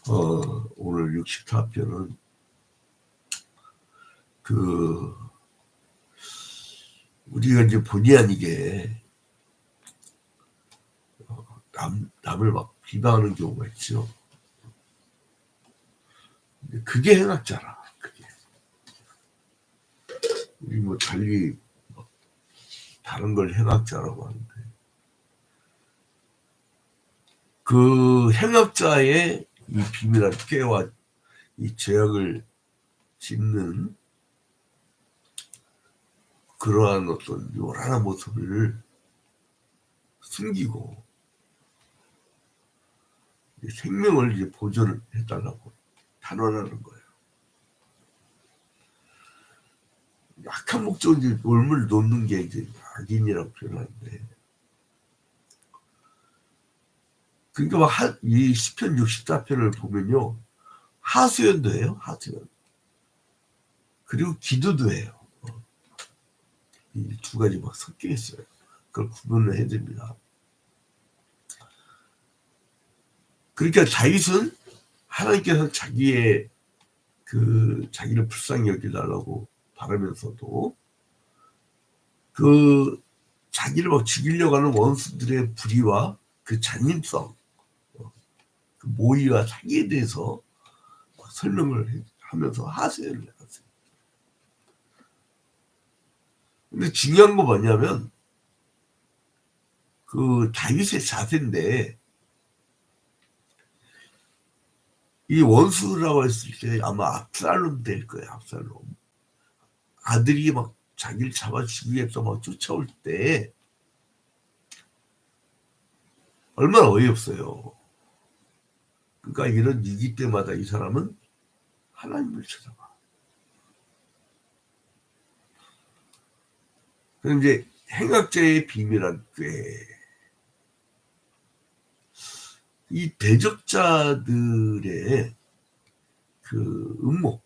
오늘 64편은 우리가 이제 본의 아니게 남을 막 비방하는 경우가 있죠. 그게 행악자라. 그게 우리 뭐 달리 다른 걸 행악자라고 하는데, 그 행악자의 이 비밀한 꾀와 이 죄악을 짓는 그러한 어떤 요란한 모습을 숨기고 생명을 이제 보존을 해달라고 탄원하는 거예요. 악한 목적은 이제 올물 놓는 게 이제 악인이라고 표현하는데, 그러니까 막 이 시편 64편을 보면요, 하소연도 해요. 하소연. 그리고 기도도 해요. 이 두 가지 막 섞여 있어요. 그걸 구분을 해야 됩니다. 그러니까 다윗은 하나님께서 자기를 불쌍히 여겨달라고 바라면서도 자기를 막 죽이려고 하는 원수들의 불의와 그 잔인성, 그 모의와 사기에 대해서 설명을 하면서 하소연을 해놨어요. 근데 중요한 거 뭐냐면 다윗의 자세인데, 이 원수라고 했을 때 아마 압살롬 될 거예요. 압살롬. 아들이 막 자기를 잡아 죽이겠다 막 쫓아올 때 얼마나 어이없어요. 그러니까 이런 위기 때마다 이 사람은 하나님을 찾아봐. 그럼 이제 행악자의 비밀한 꾀. 이 대적자들의 그 음모.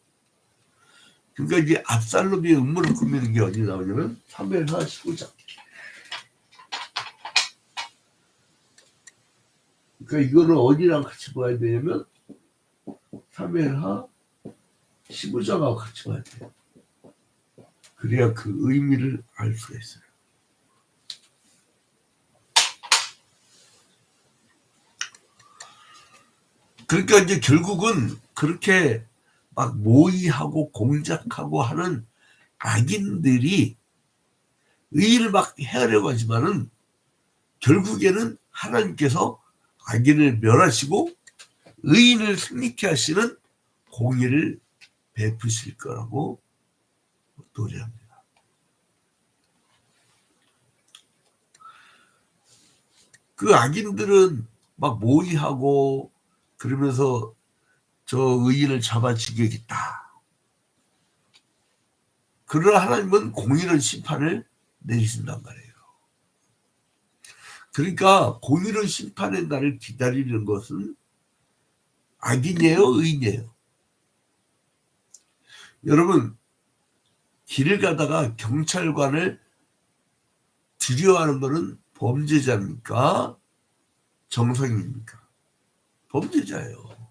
그러니까 이제 압살롬의 음모를 꾸미는 게 어디 나오냐면 사무엘하 15장. 그러니까 이거는 어디랑 같이 봐야 되냐면 사무엘하 15장하고 같이 봐야 돼요. 그래야 그 의미를 알 수가 있어요. 그러니까 이제 결국은 그렇게 막 모의하고 공작하고 하는 악인들이 의를 막 해하려고 하지만은 결국에는 하나님께서 악인을 멸하시고 의인을 승리케 하시는 공의를 베푸실 거라고 노래합니다. 그 악인들은 막 모의하고 그러면서 저 의인을 잡아 죽이겠다. 그러나 하나님은 공의로운 심판을 내리신단 말이에요. 그러니까 공의로운 심판의 날을 기다리는 것은 악인이에요, 의인이에요? 여러분, 길을 가다가 경찰관을 두려워하는 것은 범죄자입니까? 정상입니까? 범죄자예요.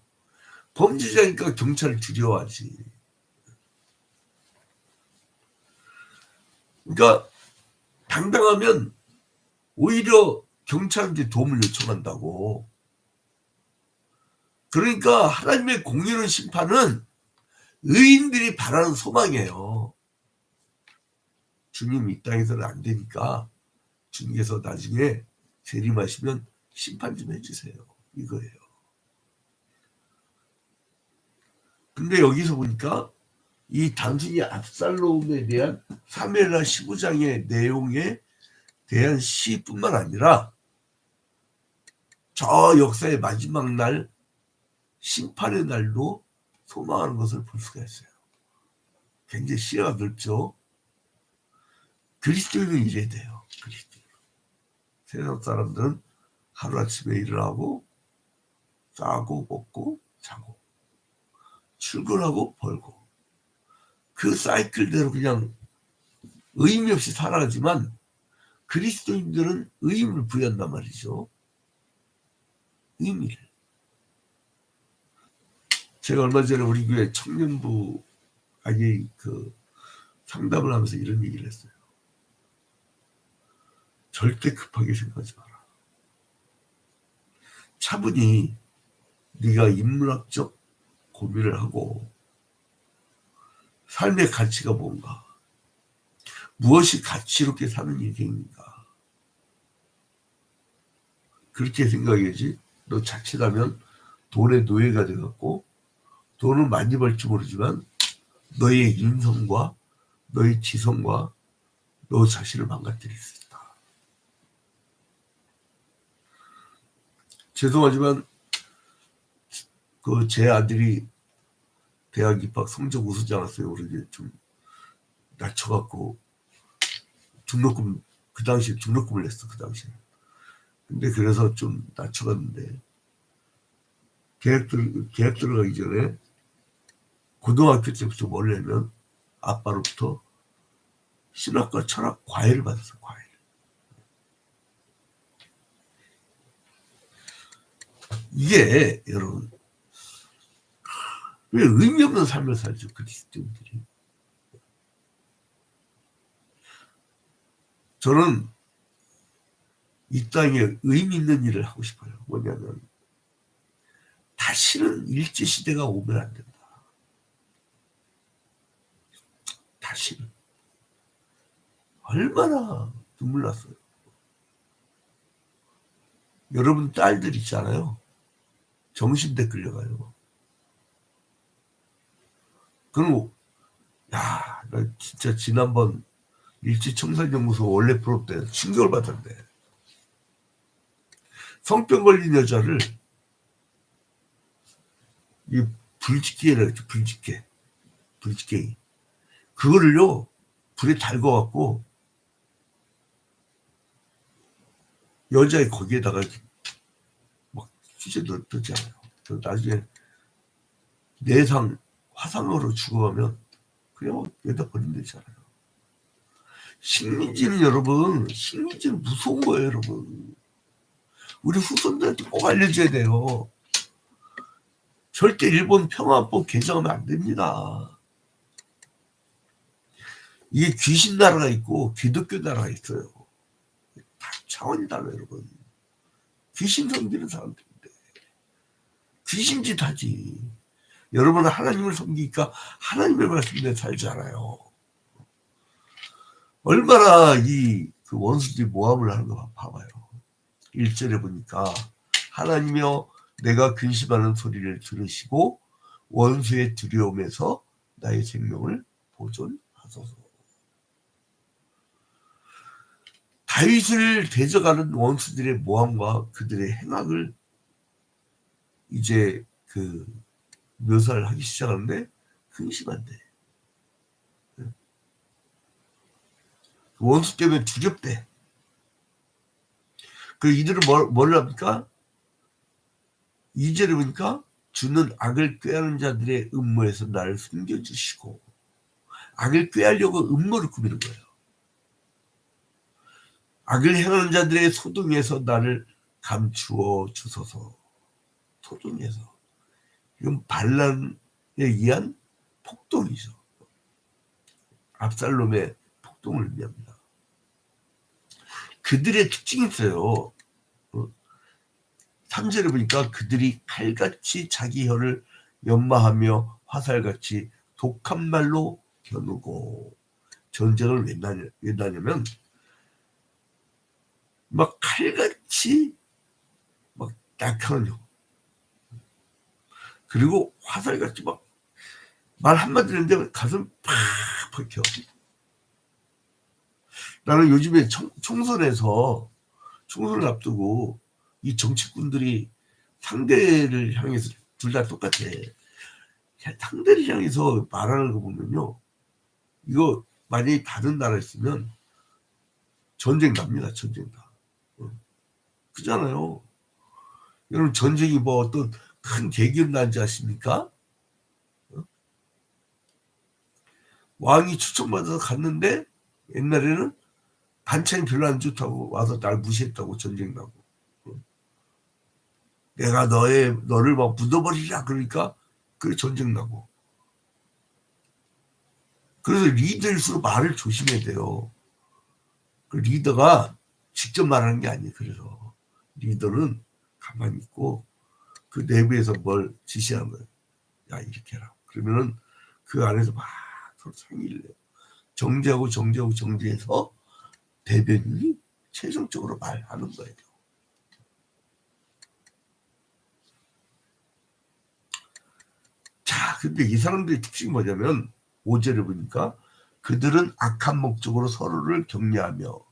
범죄자니까 경찰을 두려워하지. 그러니까 당당하면 오히려 경찰한테 도움을 요청한다고. 그러니까 하나님의 공의로운 심판은 의인들이 바라는 소망이에요. 주님이 이 땅에서는 안 되니까 주님께서 나중에 재림하시면 심판 좀 해주세요. 이거예요. 근데 여기서 보니까 이 단순히 압살롬에 대한 사무엘하 15장의 내용에 대한 시뿐만 아니라 저 역사의 마지막 날 심판의 날도 소망하는 것을 볼 수가 있어요. 굉장히 시야가 넓죠. 그리스도인은 이래야 돼요. 그리스도인. 세상 사람들은 하루아침에 일어나고 싸고 먹고 자고 출근하고 벌고 그 사이클대로 그냥 의미 없이 살아가지만 그리스도인들은 의미를 부여한단 말이죠. 의미를. 제가 얼마 전에 우리 교회 청년부 아니 상담을 하면서 이런 얘기를 했어요. 절대 급하게 생각하지 마라. 차분히 네가 인문학적 고민을 하고 삶의 가치가 뭔가, 무엇이 가치롭게 사는 인생인가, 그렇게 생각해야지. 너 자칫하면 돈의 노예가 돼갖고 돈을 많이 벌지 모르지만 너의 인성과 너의 지성과 너 자신을 망가뜨릴 수 있다. 죄송하지만 제 아들이 대학 입학 성적 우수지 않았어요. 그러게 좀 낮춰갖고 등록금, 그 당시에 등록금을 냈어. 그 당시에. 근데 그래서 좀 낮춰갔는데 대학 들어가기 전에 고등학교 때부터 뭘 내면 아빠로부터 신학과 철학 과외를 받았어. 과외. 이게 여러분 왜 의미 없는 삶을 살죠, 그리스도인들이. 저는 이 땅에 의미 있는 일을 하고 싶어요. 뭐냐면 다시는 일제시대가 오면 안 된다. 다시는. 얼마나 눈물 났어요. 여러분 딸들 있잖아요. 정신대 끌려가요. 그럼 야, 나 진짜 지난번 일제청산연구소 원래 프로 때 충격을 받았는데 성병 걸린 여자를 이 불집게라 했죠. 불집게 그거를요 불에 달궈갖고 여자의 거기에다가 막 수제 넣었잖아요. 나중에 내상 화상으로 죽어가면 그냥 여기다 버리면 되잖아요. 식민지는 여러분, 식민지는 무서운 거예요, 여러분. 우리 후손들한테 꼭 알려줘야 돼요. 절대 일본 평화법 개정하면 안 됩니다. 이게 귀신 나라가 있고 기독교 나라가 있어요. 다 차원이 달라요, 여러분. 귀신 섬기는 사람들인데 귀신짓 하지. 여러분은 하나님을 섬기니까 하나님의 말씀대로 살잖아요. 얼마나 그 원수들이 모함을 하는 거 봐봐요. 1절에 보니까 하나님이여 내가 근심하는 소리를 들으시고 원수의 두려움에서 나의 생명을 보존하소서. 다윗을 대적하는 원수들의 모함과 그들의 행악을 이제 묘사를 하기 시작하는데 근심한데 원수 때문에 두렵대. 이들은 뭘 합니까? 2절에 보니까 주는 악을 꾀하는 자들의 음모에서 나를 숨겨주시고, 악을 꾀하려고 음모를 꾸미는 거예요. 악을 행하는 자들의 소동에서 나를 감추어 주소서. 소동에서. 이건 반란에 의한 폭동이죠. 압살롬의 폭동을 의미합니다. 그들의 특징이 있어요. 3절에 보니까 그들이 칼같이 자기 혀를 연마하며 화살같이 독한 말로 겨누고. 전쟁을 왜 나냐면 막 칼같이 막 약한 혀, 그리고 화살같이 막 말 한마디 했는데 가슴 팍 박혀. 나는 요즘에 총선을 앞두고 이 정치꾼들이 상대를 향해서 둘 다 똑같아. 상대를 향해서 말하는 거 보면요, 이거 만약에 다른 나라에 있으면 전쟁 납니다. 전쟁 나. 그잖아요. 여러분 전쟁이 뭐 어떤 큰 계기를 난지 아십니까? 왕이 추천받아서 갔는데 옛날에는 반찬이 별로 안 좋다고 와서 날 무시했다고 전쟁 나고. 내가 너를 막 묻어버리라 그러니까 그 전쟁 나고. 그래서 리더일수록 말을 조심해야 돼요. 그 리더가 직접 말하는 게 아니에요. 그래서 리더는 가만히 있고 그 내부에서 뭘 지시하는 거예요. 야, 이렇게 해라. 그러면은 그 안에서 막 서로 상의를 해요. 정지해서 대변인이 최종적으로 말하는 거예요. 자, 근데 이 사람들의 특징이 뭐냐면 5절에 보니까 그들은 악한 목적으로 서로를 격려하며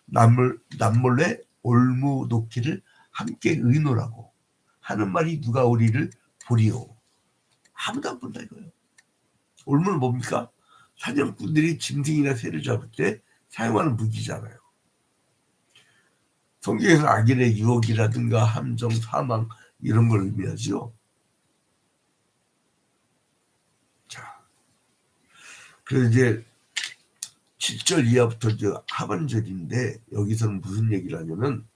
남몰래 올무놓기를 함께 의논하고 하는 말이 누가 우리를 보리오. 아무도 안 본다 이거예요. 올무는 뭡니까? 사냥꾼들이 짐승이나 새를 잡을 때 사용하는 무기잖아요. 성경에서 악인의 유혹이라든가 함정, 사망 이런 걸 의미하죠. 자, 그래서 이제 7절 이하부터 이제 하반절인데 여기서는 무슨 얘기를 하냐면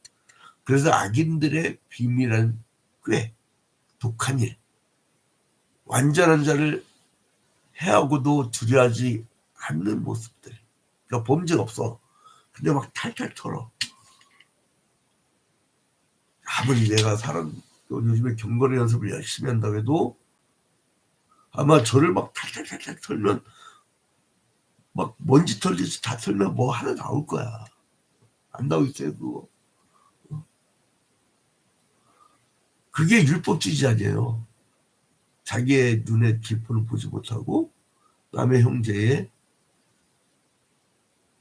그래서 악인들의 비밀한 꽤 독한 일, 완전한 자를 해하고도 두려워하지 않는 모습들. 그러니까 범죄가 없어. 근데 막 탈탈 털어. 아무리 내가 요즘에 경건의 연습을 열심히 한다고 해도 아마 저를 막 탈탈 털면 막 먼지 털듯이 다 털면 뭐 하나 나올 거야. 안 나오겠어요 그거. 그게 율법주의 아니에요. 자기의 눈에 길포를 보지 못하고 남의 형제의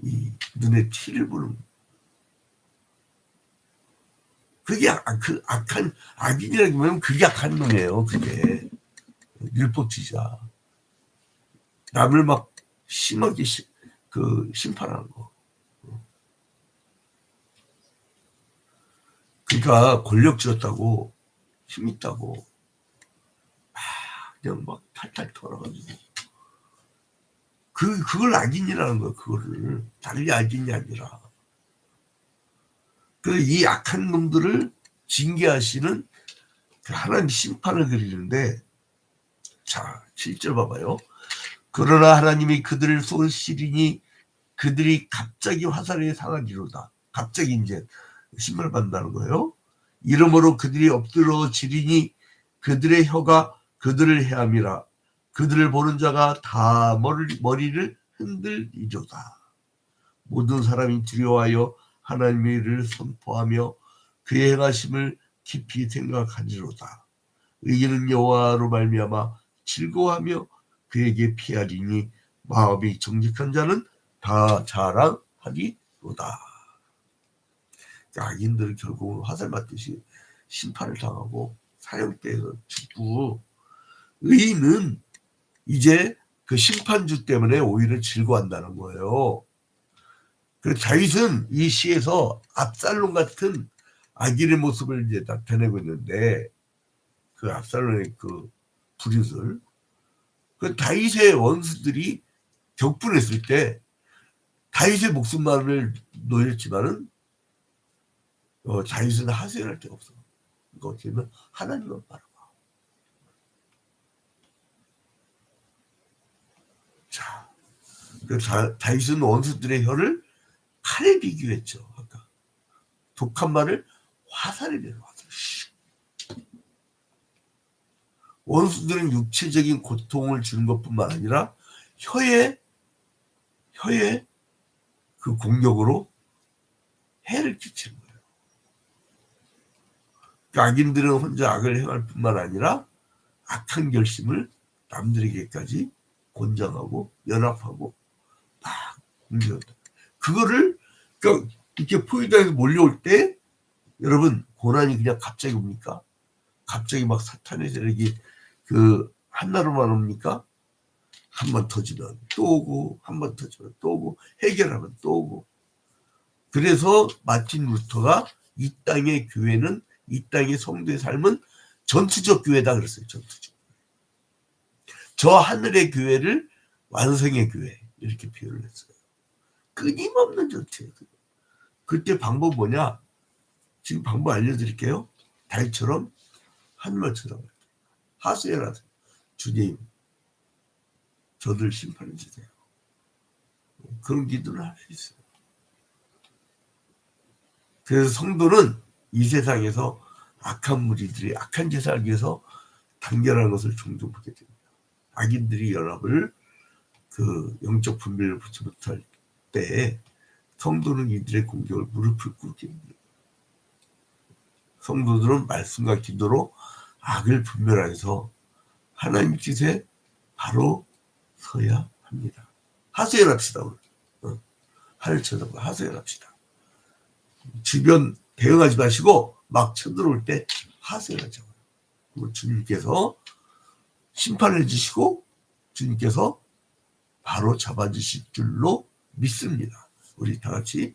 이 눈에 티를 보는 그게 그 악한 악인이라고 하면 그게 악한 놈이에요. 그게 율법주의자. 남을 막 심하게 심판하는 거. 그러니까 권력 쥐었다고 힘 있다고 그냥 막 탈탈 털어가지고 그걸 악인이라는 거야. 그거를 달리 악인이 아니라 이 악한 놈들을 징계하시는 하나님 심판을 그리는데 자 7절 봐봐요. 그러나 하나님이 그들을 쏘시리니 그들이 갑자기 화살에 상하기로다. 갑자기 이제 심판을 받는다는 거예요. 이러므로 그들이 엎드러지리니 그들의 혀가 그들을 해함이라. 그들을 보는 자가 다 머리를 흔들리로다. 모든 사람이 두려워하여 하나님의 일을 선포하며 그의 행하심을 깊이 생각하지로다. 의인은 여호와로 말미암아 즐거워하며 그에게 피하리니 마음이 정직한 자는 다 자랑하리로다. 악인들은 결국은 화살 맞듯이 심판을 당하고 사형대에서 죽고 의인은 이제 그 심판주 때문에 오히려 즐거워한다는 거예요. 그래서 다윗은 이 시에서 압살롬 같은 악인의 모습을 이제 나타내고 있는데 그 압살롬의 그 불효들 그 다윗의 원수들이 격분했을 때 다윗의 목숨만을 놓였지만은 다윗은 하소연할 데가 없어. 이거 어떻게 보면 하나님만 바라봐. 자, 다윗은 원수들의 혀를 칼에 비교했죠. 아까 독한 말을 화살에 비유. 원수들은 육체적인 고통을 주는 것뿐만 아니라 혀의 그 공격으로 해를 끼치는 거예요. 악인들은 혼자 악을 행할 뿐만 아니라 악한 결심을 남들에게까지 권장하고 연합하고 막 공격한다. 그거를 그러니까 이렇게 포위당해서 몰려올 때 여러분 고난이 그냥 갑자기 옵니까? 갑자기 막 사탄의 세력이 그 한나로만 옵니까? 한 번 터지면 또 오고 한 번 터지면 또 오고 해결하면 또 오고. 그래서 마틴 루터가 이 땅의 교회는 이 땅의 성도의 삶은 전투적 교회다 그랬어요. 전투적. 저 하늘의 교회를 완성의 교회 이렇게 표현을 했어요. 끊임없는 전투예요. 그때 방법 뭐냐? 지금 방법 알려드릴게요. 다윗처럼 하늘을 쳐다봐요. 하소연하세요. 주님, 저들 심판해 주세요. 그런 기도를 할 수 있어요. 그래서 성도는 이 세상에서 악한 무리들이 악한 제사를 위해서 단결하는 것을 종종 보게 됩니다. 악인들이 연합을 그 영적 분별을 붙지 못할 때 성도는 이들의 공격을 무릎을 꿇게 됩니다. 성도들은 말씀과 기도로 악을 분별해서 하나님 뜻에 바로 서야 합니다. 하소연합시다. 오늘. 하늘 쳐다보고 하소연합시다. 주변 대응하지 마시고 막 쳐들어올 때 하소연하자고요. 그리고 주님께서 심판해 주시고 주님께서 바로 잡아주실 줄로 믿습니다. 우리 다 같이